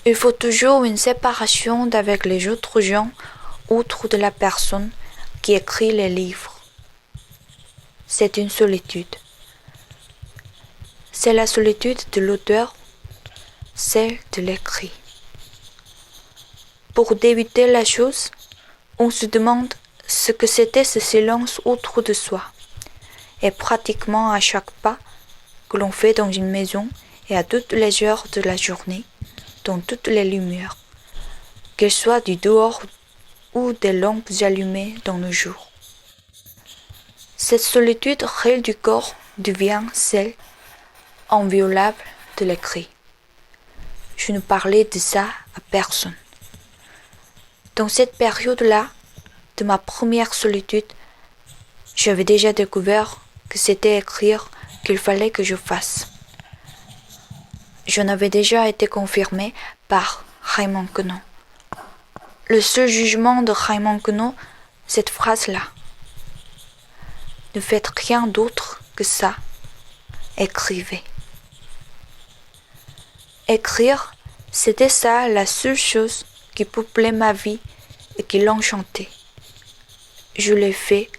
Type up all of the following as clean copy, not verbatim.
Il faut toujours une séparation avec les autres gens, outre de la personne qui écrit les livres. C'est une solitude. C'est la solitude de l'auteur, celle de l'écrit. Pour débuter la chose, on se demande ce que c'était ce silence autour de soi. Et pratiquement à chaque pas que l'on fait dans une maison et à toutes les heures de la journée, dans toutes les lumières, qu'elles soient du dehors ou des lampes allumées dans le jour. Cette solitude réelle du corps devient celle inviolable de l'écrit. Je ne parlais de ça à personne. Dans cette période-là, de ma première solitude, j'avais déjà découvert que c'était écrire qu'il fallait que je fasse. J'en avais déjà été confirmé par Raymond Queneau. Le seul jugement de Raymond Queneau, cette phrase-là. Ne faites rien d'autre que ça. Écrivez. Écrire, c'était ça la seule chose qui peuplait ma vie et qui l'enchantait. Je l'ai fait.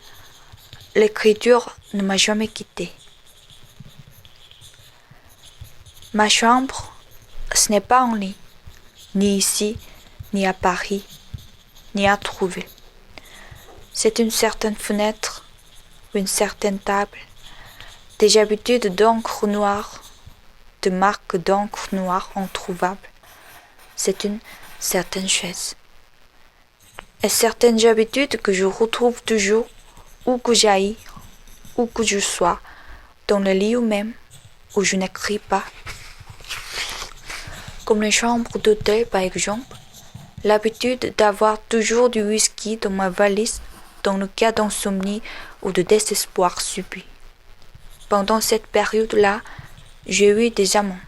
L'écriture ne m'a jamais quitté. Ma chambre, ce n'est pas un lit, ni ici, ni à Paris, ni à trouver. C'est une certaine fenêtre, une certaine table, des habitudes d'encre noire, de marques d'encre noire introuvables. C'est une certaine chaise. Et certaines habitudes que je retrouve toujours, où que j'aille, où que je sois, dans le lit ou même, où je n'écris pas. Comme les chambres d'hôtel par exemple, l'habitude d'avoir toujours du whisky dans ma valise dans le cas d'insomnie ou de désespoir subit. Pendant cette période-là, j'ai eu des amants.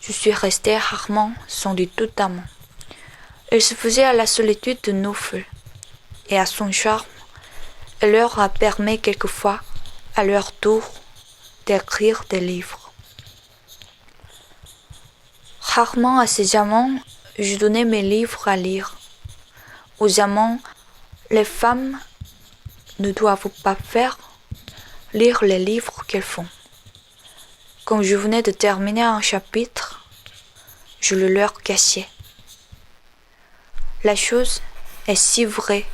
Je suis restée rarement sans du tout amant. Elle se faisait à la solitude de nos feux, et à son charme, elle leur a permis quelquefois, à leur tour, d'écrire des livres. Rarement à ces amants, je donnais mes livres à lire. Aux amants, les femmes ne doivent pas faire lire les livres qu'elles font. Quand je venais de terminer un chapitre, je le leur cachais. La chose est si vraie,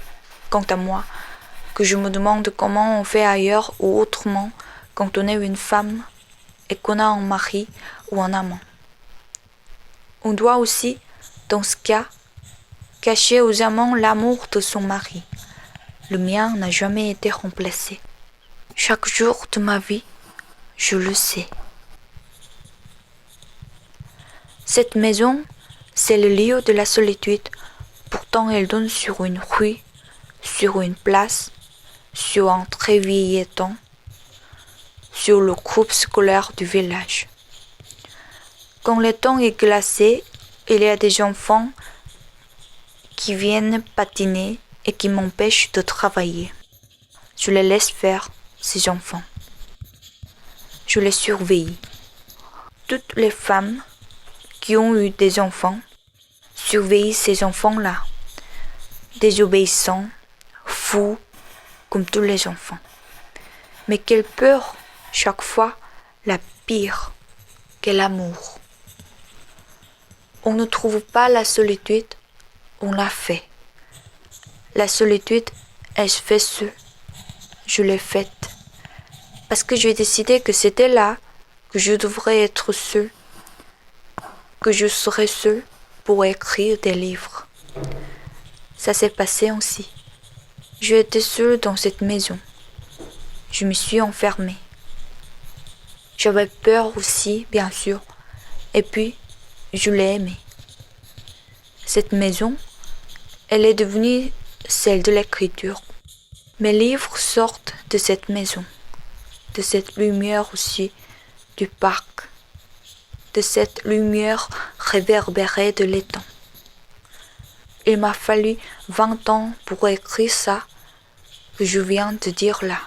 quant à moi, que je me demande comment on fait ailleurs ou autrement quand on est une femme et qu'on a un mari ou un amant. On doit aussi, dans ce cas, cacher aux amants l'amour de son mari. Le mien n'a jamais été remplacé. Chaque jour de ma vie, je le sais. Cette maison, c'est le lieu de la solitude. Pourtant, elle donne sur une rue, sur une place, sur un très vieil étang, sur le groupe scolaire du village. Quand le temps est glacé, il y a des enfants qui viennent patiner et qui m'empêchent de travailler. Je les laisse faire, ces enfants. Je les surveille. Toutes les femmes qui ont eu des enfants surveillent ces enfants-là, désobéissants, fous, comme tous les enfants. Mais quelle peur, chaque fois, la pire, quel amour. On ne trouve pas la solitude, on la fait. La solitude, elle se fait seule. Je l'ai faite. Parce que j'ai décidé que c'était là que je devrais être seule, que je serais seule pour écrire des livres. Ça s'est passé ainsi. J'ai été seule dans cette maison. Je me suis enfermée. J'avais peur aussi, bien sûr, et puis je l'ai aimée. Cette maison, elle est devenue celle de l'écriture. Mes livres sortent de cette maison, de cette lumière aussi du parc, de cette lumière réverbérée de l'étang. Il m'a fallu 20 ans pour écrire ça que je viens de dire là.